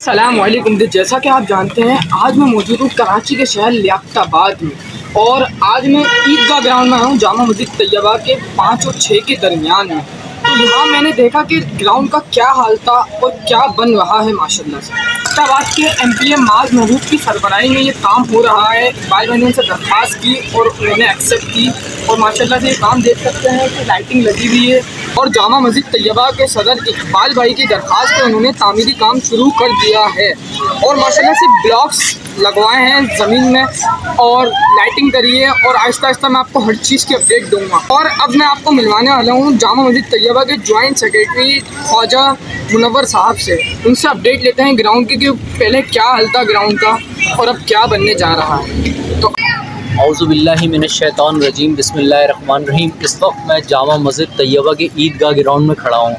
सलामुअलैकुम। जैसा कि आप जानते हैं, आज मैं मौजूद हूँ कराची के शहर लियाकताबाद में और आज मैं ईदगाह ग्राउंड में हूँ जामा मस्जिद तैयबा के 5 और 6 के दरमियान में। तो यहाँ मैंने देखा कि ग्राउंड का क्या हाल था और क्या बन रहा है माशाल्लाह से। लियाकताबाद के एमपीए माज महबूब की सरबराही में ये काम हो रहा है। इकबाल भाई ने उनसे दरख्वास्त की और उन्होंने एक्सेप्ट की और माशाल्लाह से ये काम देख सकते हैं कि लाइटिंग लगी हुई है और जामा मस्जिद तैयबा के सदर इकबाल भाई की दरख्वास्त पर उन्होंने तामीरी काम शुरू कर दिया है और माशाल्लाह से ब्लॉक्स लगवाए हैं ज़मीन में और लाइटिंग करी है और आहिस्ता आहिस्ता मैं आपको हर चीज़ की अपडेट दूंगा। और अब मैं आपको मिलवाने वाला हूँ जामा मस्जिद तैयबा के जॉइंट सेक्रेटरी ख्वाजा मुनव्वर साहब से। उनसे अपडेट लेते हैं ग्राउंड की कि पहले क्या हाल था ग्राउंड का और अब क्या बनने जा रहा है। तो औज़ुबिल्लाहि मिनश्शैतानिर्रजीम बिस्मिल्लाहिर्रहमानिर्रहीम। इस वक्त मैं जामा मस्जिद तैयबा के ईदगाह ग्राउंड में खड़ा हूँ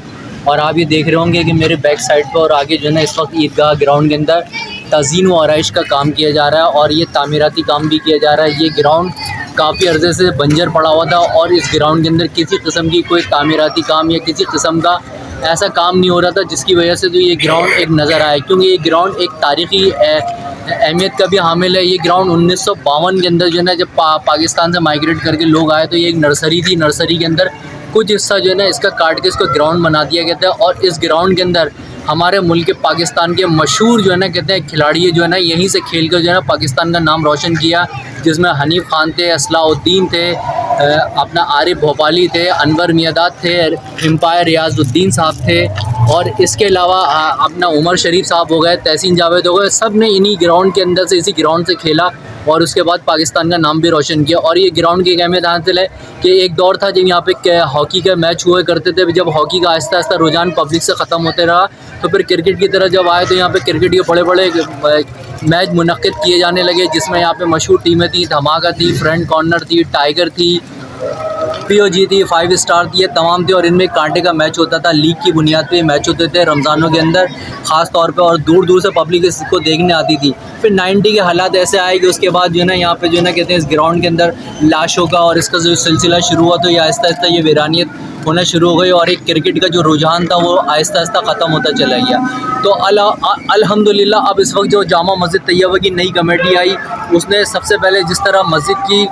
और आप ये देख रहे होंगे कि मेरे बैक साइड पर और आगे जो है ना इस वक्त ईदगाह ग्राउंड के अंदर तज़ीन व आराइश का काम किया जा रहा है और ये तामीराती काम भी किया जा रहा है। ये ग्राउंड काफ़ी अर्से से बंजर पड़ा हुआ था और इस ग्राउंड के अंदर किसी किस्म की कोई तामीराती काम या किसी किस्म का ऐसा काम नहीं हो रहा था, जिसकी वजह से तो ये ग्राउंड एक नज़र आया। क्योंकि ये ग्राउंड एक तारीख़ी अहमियत का भी हामिल है। ये ग्राउंड 1952 के अंदर जो है ना जब पाकिस्तान से माइग्रेट करके लोग आए तो ये एक नर्सरी थी। नर्सरी के अंदर कुछ हिस्सा जो है ना इसका काट के इसको ग्राउंड बना दिया गया था और इस ग्राउंड के अंदर हमारे मुल्क के पाकिस्तान के मशहूर जो है ना कहते हैं खिलाड़ी जो है ना यहीं से खेल कर जो है ना पाकिस्तान का नाम रोशन किया, जिसमें हनीफ खान थे, असलाउद्दीन थे, अपना आरिफ भोपाली थे, अनवर मियादाद थे, एम्पायर रियाजुद्दीन साहब थे और इसके अलावा अपना उमर शरीफ साहब हो गए, तहसीन जावेद हो गए। सब ने इन्हीं ग्राउंड के अंदर से इसी ग्राउंड से खेला और उसके बाद पाकिस्तान का नाम भी रोशन किया। और ये ग्राउंड की अहमियत हासिल है कि एक दौर था जब यहाँ पे हॉकी का मैच हुआ करते थे। जब हॉकी का आहिस्ता आहिस्ता रुझान पब्लिक से ख़त्म होते रहा तो फिर क्रिकेट की तरह जब आए तो यहाँ पे क्रिकेट के बड़े बड़े मैच मुनक्किद किए जाने लगे, जिसमें यहाँ पे मशहूर टीमें थी, धमाका थी, फ्रंट कॉर्नर थी, टाइगर थी, पीओजी थी, 5 स्टार थी, ये तमाम थी और इनमें कांटे का मैच होता था। लीग की बुनियाद पे मैच होते थे रमज़ानों के अंदर ख़ास तौर पे और दूर दूर से पब्लिक इसको देखने आती थी। फिर 90 के हालात ऐसे आए कि उसके बाद जो है ना यहाँ पे जो है ना कहते हैं इस ग्राउंड के अंदर लाशों का और इसका जो सिलसिला शुरू हुआ तो ये आहिस्ता आहिस्ता ये वीरानियत होना शुरू हो गई और एक क्रिकेट का जो रुझान था वो आहिस्ता आहिस्ता ख़त्म होता चला गया। तो अल्हम्दुलिल्लाह अब इस वक्त जो जामा मस्जिद तैयबा की नई कमेटी आई उसने सबसे पहले जिस तरह मस्जिद की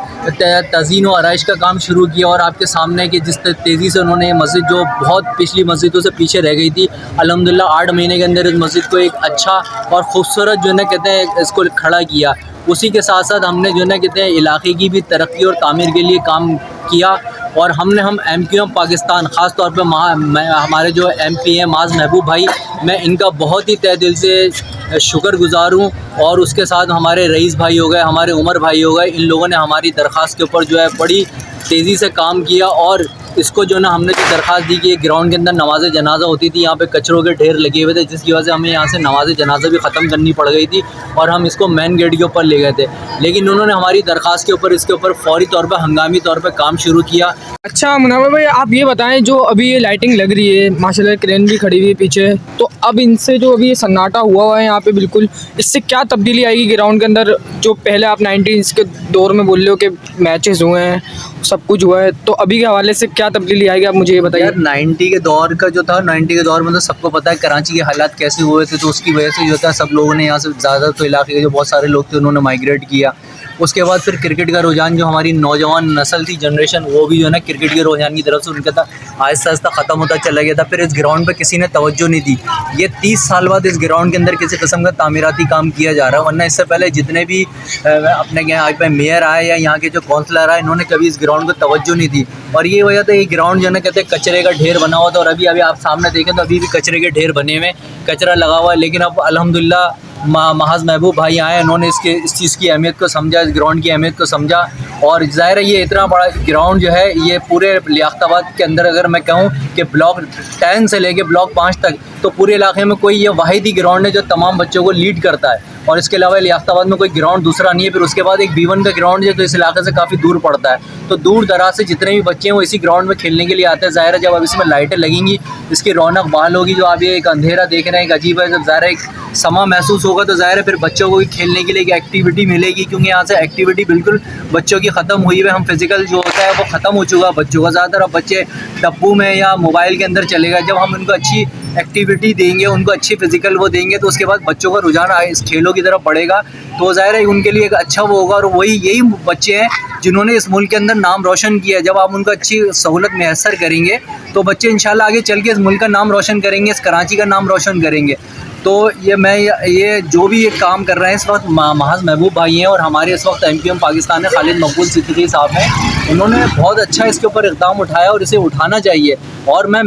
तज़ीन व आराइश का काम शुरू किया और आपके सामने कि जिस तेज़ी से उन्होंने ये मस्जिद जो बहुत पिछली मस्जिदों से पीछे रह गई थी, अल्हम्दुलिल्लाह 8 महीने के अंदर इस मस्जिद को एक अच्छा और ख़ूबसूरत जो है ना कहते हैं इसको खड़ा किया। उसी के साथ साथ हमने जो है ना कहते हैं इलाके की भी तरक्की और तामीर के लिए काम किया और हम MQM पाकिस्तान ख़ास तौर पे हमारे जो MP हैं माज महबूब भाई, मैं इनका बहुत ही तहे दिल से शुक्रगुज़ार हूँ और उसके साथ हमारे रईस भाई हो गए, हमारे उमर भाई हो गए, इन लोगों ने हमारी दरख्वास्त के ऊपर जो है बड़ी तेज़ी से काम किया और इसको जो ना हमने जो दरख्वास्त दी कि ग्राउंड के अंदर नमाज जनाजा होती थी, यहाँ पे कचरों के ढेर लगे हुए थे जिसकी वजह से हमें यहाँ से नमाज जनाजा भी ख़त्म करनी पड़ गई थी और हम इसको मेन गेट के ऊपर ले गए थे। लेकिन उन्होंने हमारी दरख्वास्त के ऊपर इसके ऊपर फ़ौरी तौर पर हंगामी तौर पर काम शुरू किया। अच्छा मुनव्वर भाई, आप ये बताएं जो अभी ये लाइटिंग लग रही है माशाल्लाह, क्रेन भी खड़ी हुई है पीछे, तो अब इनसे जो अभी ये सन्नाटा हुआ है यहाँ पे बिल्कुल, इससे क्या तब्दीली आएगी ग्राउंड के अंदर? जो पहले आप 90s के दौर में बोल रहे हो कि मैचेस हुए हैं, सब कुछ हुआ है, तो अभी के हवाले से क्या तब्दीली आएगी आप मुझे ये बताइए। 90 के दौर का जो था, 90 के दौर में तो सबको पता है कराची के हालात कैसे हुए थे, तो उसकी वजह से जो था सब लोगों ने यहाँ से ज़्यादा तो इलाके के जो बहुत सारे लोग थे उन्होंने माइग्रेट किया। उसके बाद फिर क्रिकेट का रुझान जो हमारी नौजवान नस्ल थी, जनरेशन, वो भी जो है ना क्रिकेट के रुझान की तरफ से उनका था आहिस्ता आहिस्ता ख़त्म होता चला गया था। फिर इस ग्राउंड पे किसी ने तवज्जो नहीं दी। ये 30 साल बाद इस ग्राउंड के अंदर किसी किस्म का तामीराती काम किया जा रहा है, वरना इससे पहले जितने भी अपने यहाँ पे मेयर आए या यहाँ के जो काउंसलर आए, इन्होंने कभी इस ग्राउंड को तवज्जो नहीं दी और ये वजह था ये ग्राउंड जो है ना कहते हैं कचरे का ढेर बना हुआ था और अभी आप सामने देखें तो अभी भी कचरे के ढेर बने हुए, कचरा लगा हुआ है। लेकिन अब अल्हम्दुलिल्लाह महाज महबूब भाई आए, उन्होंने इस चीज़ की अहमियत को समझा, इस ग्राउंड की अहमियत को समझा और ज़ाहिर है ये इतना बड़ा ग्राउंड जो है ये पूरे लियाकताबाद के अंदर अगर मैं कहूँ कि ब्लॉक 10 से लेके ब्लॉक 5 तक तो पूरे इलाके में कोई ये वाहिद ही ग्राउंड है जो तमाम बच्चों को लीड करता है और इसके अलावा लियाकताबाद में कोई ग्राउंड दूसरा नहीं है। फिर उसके बाद एक B1 का ग्राउंड है जो इस इलाके से काफ़ी दूर पड़ता है, तो दूर दराज से जितने भी बच्चे हैं वो इसी ग्राउंड में खेलने के लिए आते हैं। ज़ाहिर है जब अब इसमें लाइटें लगेंगी, इसकी रौनक बहाल होगी, जो आप ये एक अंधेरा देख रहे हैं एक अजीब है, जब ज़ाहिर है एक समा महसूस होगा तो ज़ाहिर है फिर बच्चों को भी खेलने के लिए एक एक्टिविटी मिलेगी, क्योंकि यहाँ से एक्टिविटी बिल्कुल बच्चों की ख़त्म हुई है। हम फिज़िकल जो होता है वो ख़त्म हो चुका है बच्चों का, ज़्यादातर अब बच्चे टप्पू में या मोबाइल के अंदर चले गए। जब हम उनको अच्छी एक्टिविटी देंगे, उनको अच्छी फिजिकल वो देंगे, तो उसके बाद बच्चों का रुझान इस खेलों की तरफ बढ़ेगा, तो ज़ाहिर है उनके लिए एक अच्छा वो होगा। और वही यही बच्चे हैं जिन्होंने इस मुल्क के अंदर नाम रोशन किया है। जब आप उनको अच्छी सहूलत मैसर करेंगे तो बच्चे इंशाल्लाह आगे चल के इस मुल्क का नाम रोशन करेंगे, इस कराची का नाम रोशन करेंगे। तो ये जो भी ये काम कर रहे हैं इस वक्त महज महबूब भाई हैं, और हमारे इस वक्त MQM पाकिस्तान में खालिद मकबूल सिद्दीकी साहब हैं। उन्होंने बहुत अच्छा इसके ऊपर इक़दाम उठाया और इसे उठाना चाहिए। और मैं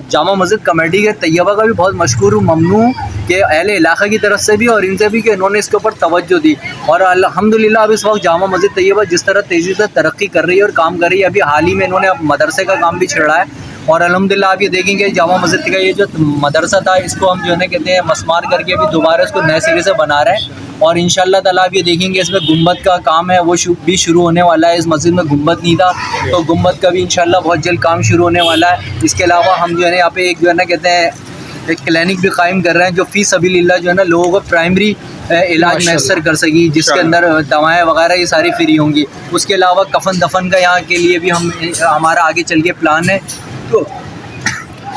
जामा मस्जिद कमेटी के तैयबा का भी बहुत मशकूर हूँ, ममनू हूँ कि अहले इलाक़ा की तरफ से भी और इनसे भी कि इन्होंने इसके ऊपर तवज्जो दी। और अल्हम्दुलिल्लाह अब इस वक्त जामा मस्जिद तैयबा जिस तरह तेज़ी से तरक्की कर रही है और काम कर रही है, अभी हाल ही में इन्होंने अब मदरसे का काम भी छेड़ा है। और अल्हम्दुलिल्लाह आप ये देखेंगे जामा मस्जिद का ये जो मदरसा था, इसको हम जो है ना कहते हैं मस्मार करके अभी दोबारा इसको नए सिरे से बना रहे हैं। और इंशाअल्लाह ताला आप ये देखेंगे इसमें गुंबद का काम है वो भी शुरू होने वाला है। इस मस्जिद में गुंबद नहीं था, तो गुंबद का भी इंशाअल्लाह बहुत जल्द काम शुरू होने वाला है। इसके अलावा हम जो है ना यहाँ पे एक जो है ना कहते हैं एक क्लिनिक भी कायम कर रहे हैं, जो फ़ी सबीलिल्लाह जो है ना लोगों को प्राइमरी इलाज मैसर कर सकी, जिसके अंदर दवाएं वगैरह ये सारी फ्री होंगी। उसके अलावा कफन दफन का यहाँ के लिए भी हमारा आगे चल के प्लान है। तो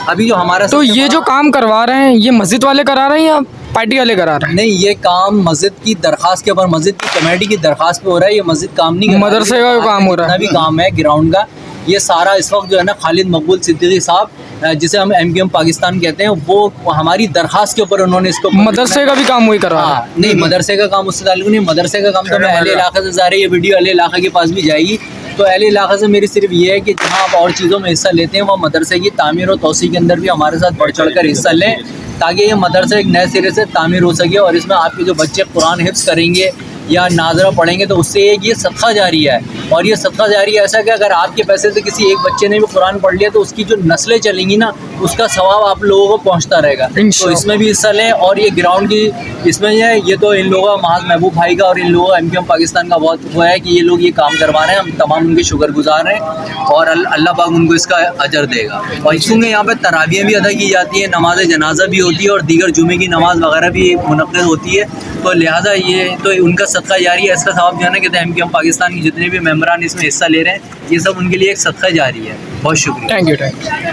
अभी जो हमारा तो ये जो काम करवा रहे हैं ये मस्जिद वाले करा रहे हैं या पार्टी वाले करा रहे हैं? नहीं, ये काम मस्जिद की दरख्वास्त के ऊपर, मस्जिद की कमेटी की दरख्वास्त पे हो रहा है। ये मस्जिद काम नहीं कर रहा, मदरसे का काम हो रहा है। भी काम है ग्राउंड का, ये सारा इस वक्त जो है ना खालिद मकबूल सिद्दीकी साहब, जिसे हम MQM पाकिस्तान कहते हैं, वो हमारी दरख्वास्त के ऊपर उन्होंने इसको मदरसे का भी काम वही करवा रहा है। नहीं, मदरसे का काम उससे ताल्लुक नहीं। मदरसे का काम तो मैं अहले इलाक़े से जा रही है, ये वीडियो अहले इलाक़े के पास भी जाएगी। तो अहले इलाक़े से मेरी सिर्फ ये है कि जहाँ आप और चीज़ों में हिस्सा लेते हैं, वह मदरसे की तामीर और तोसी के अंदर भी हमारे साथ बढ़ चढ़ कर हिस्सा लें, ताकि ये मदरसा एक नए सिरे से तामीर हो सके। और इसमें आपके जो बच्चे कुरान हिफ्ज़ करेंगे या नाज़रा पढ़ेंगे तो उससे एक ये सदका जारिया है। और ये सदका जारिया ऐसा कि अगर आपके पैसे से किसी एक बच्चे ने भी कुरान पढ़ लिया तो उसकी जो नस्लें चलेंगी ना, उसका सवाब आप लोगों को पहुंचता रहेगा। तो इसमें भी हिस्सा लें। और ये ग्राउंड की इसमें ये तो इन लोगों का महज महबूब भाई का और इन लोगों का MQM पाकिस्तान का बहुत वो है कि ये लोग ये काम करवा रहे हैं। हम तमाम उनके शुक्रगुजार हैं और अल्लाह पाक उनको इसका अजर देगा। और चूँकि यहाँ पर तरावियाँ भी अदा की जाती हैं, नमाज जनाजा भी होती है और दीगर जुमे की नमाज वगैरह भी मुनक़्क़िद होती है, तो लिहाजा ये तो उनका सदका जारी है। इसका सवाब जो है ना कहते हैं MQM पाकिस्तान के जितने भी मेम्बरान इसमें हिस्सा ले रहे हैं, ये सब उनके लिए एक सदका जारी है। बहुत शुक्रिया। Thank you.